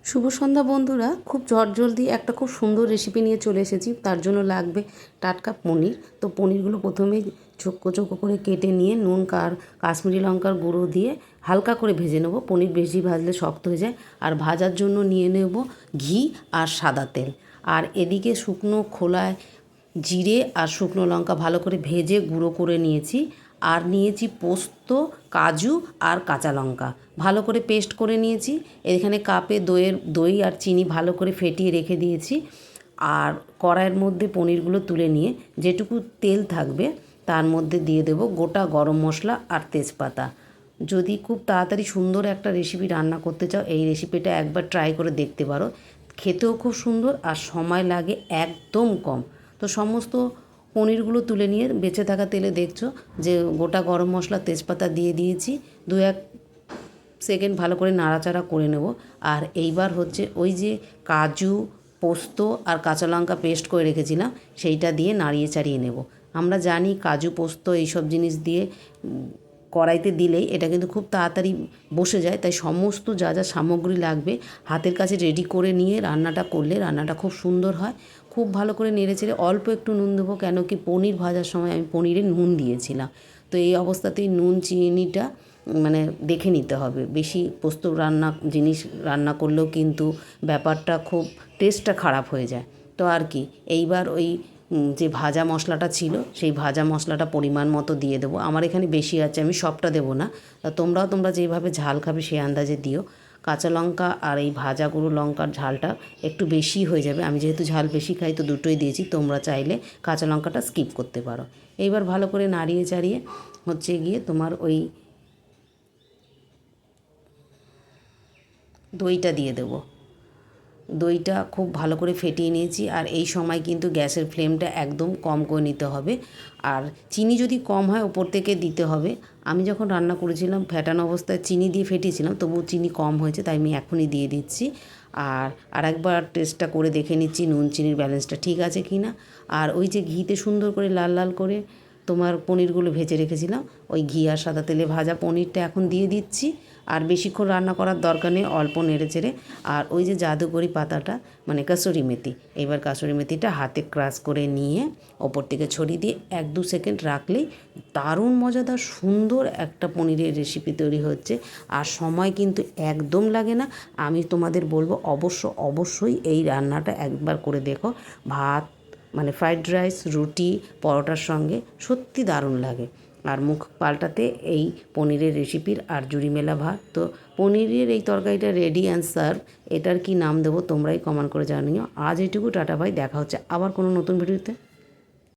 শুভ সন্ধ্যা বন্ধুরা, খুব চটজলদি একটা খুব সুন্দর রেসিপি নিয়ে চলে এসেছি। তার জন্য লাগবে টাটকা পনির। তো পনিরগুলো প্রথমেই চোখো চোখো করে কেটে নিয়ে নুন কাশ্মীরি লঙ্কার গুঁড়ো দিয়ে হালকা করে ভেজে নেব। পনির বেশি ভাজলে শক্ত হয়ে যায়। আর ভাজার জন্য নিয়ে নেব ঘি আর সাদা তেল। আর এদিকে শুকনো খোলায় জিরে আর শুকনো লঙ্কা ভালো করে ভেজে গুঁড়ো করে নিয়েছি। আর নিয়েছি পোস্ত, কাজু আর কাঁচা লঙ্কা ভালো করে পেস্ট করে নিয়েছি। এখানে কাপে দই আর চিনি ভালো করে ফেটিয়ে রেখে দিয়েছি। আর কড়াইয়ের মধ্যে পনিরগুলো তুলে নিয়ে যেটুকু তেল থাকবে তার মধ্যে দিয়ে দেব গোটা গরম মশলা আর তেজপাতা। যদি খুব তাড়াতাড়ি সুন্দর একটা রেসিপি রান্না করতে চাও, এই রেসিপিটা একবার ট্রাই করে দেখতে পারো। খেতেও খুব সুন্দর আর সময় লাগে একদম কম। তো সমস্ত পনিরগুলো তুলে নিয়ে বেঁচে থাকা তেলে দেখছো যে গোটা গরম মশলা তেজপাতা দিয়ে দিয়েছি। 2-1 সেকেন্ড ভালো করে নাড়াচাড়া করে নেব। আর এইবার হচ্ছে ওই যে কাজু, পোস্ত আর কাঁচা লঙ্কা পেস্ট করে রেখেছিলাম সেইটা দিয়ে নাড়িয়ে চাড়িয়ে নেব। আমরা জানি কাজু, পোস্ত এইসব জিনিস দিয়ে কড়াইতে দিলেই এটা কিন্তু খুব তাড়াতাড়ি বসে যায়। তাই সমস্ত যা যা সামগ্রী লাগবে হাতের কাছে রেডি করে নিয়ে রান্নাটা করলে রান্নাটা খুব সুন্দর হয়। খুব ভালো করে নেড়েচেড়ে অল্প একটু নুন দেবো, কেন কি পনির ভাজার সময় আমি পনিরে নুন দিয়েছিলাম। তো এই অবস্থাতেই নুন চিনিটা মানে দেখে নিতে হবে। বেশি পোস্ত জিনিস রান্না করলেও কিন্তু ব্যাপারটা খুব টেস্টটা খারাপ হয়ে যায়। তো আর কি, এইবার ওই যে ভাজা মশলাটা ছিল সেই ভাজা মশলাটা পরিমাণ মতো দিয়ে দেবো। আমার এখানে বেশি আছে, আমি সবটা দেবো না। তা তোমরা যেভাবে ঝাল খাবে সেই আন্দাজে দিও। কাঁচা লঙ্কা আর এই ভাজা গুঁড়ো লঙ্কার ঝালটা একটু বেশি হয়ে যাবে। আমি যেহেতু ঝাল বেশি খাই তো দুটোই দিয়েছি। তোমরা চাইলে কাঁচা লঙ্কাটা স্কিপ করতে পারো। এইবার ভালো করে নাড়িয়ে চাড়িয়ে হচ্ছে গিয়ে তোমার ওই দইটা দিয়ে দেবো। দইটা খুব ভালো করে ফেটিয়ে নিয়েছি। আর এই সময় কিন্তু গ্যাসের ফ্লেমটা একদম কম করে নিতে হবে। আর চিনি যদি কম হয় ওপর থেকে দিতে হবে। আমি যখন রান্না করেছিলাম ফ্যাটানো অবস্থায় চিনি দিয়ে ফেটিয়েছিলাম, তবুও চিনি কম হয়েছে, তাই আমি এখনই দিয়ে দিচ্ছি। আর আরেকবার টেস্টটা করে দেখে নিচ্ছি নুন চিনির ব্যালেন্সটা ঠিক আছে কি না। আর ওই যে ঘিতে সুন্দর করে লাল লাল করে তোমার পনিরগুলো ভেজে রেখেছিলাম, ওই ঘি আর সাদা তেলে ভাজা পনিরটা এখন দিয়ে দিচ্ছি। আর বেশিক্ষণ রান্না করার দরকার নেই, অল্প নেড়েচেড়ে। আর ওই যে জাদুকরি পাতাটা মানে কাসুরি মেথি, এবার কাসুরি মেথিটা হাতে ক্রাশ করে নিয়ে ওপর থেকে ছড়িয়ে দিয়ে 1-2 সেকেন্ড রাখলেই দারুণ মজাদার সুন্দর একটা পনিরের রেসিপি তৈরি হচ্ছে। আর সময় কিন্তু একদম লাগে না। আমি তোমাদের বলবো অবশ্যই এই রান্নাটা একবার করে দেখো। ভাত মানে ফ্রাইড রাইস, রুটি, পরোটার সঙ্গে সত্যি দারুণ লাগে। আর মুখ পাল্টাতে এই পনিরের রেসিপির আর জুড়ি মেলা ভাত। তো পনিরের এই তরকারিটা রেডি অ্যান্ড সার্ভ। এটার কি নাম দেবো তোমরাই কমেন্ট করে জানিও। আজ এইটুকু, টাটা, বাই। দেখা হচ্ছে আবার কোনো নতুন ভিডিওতে।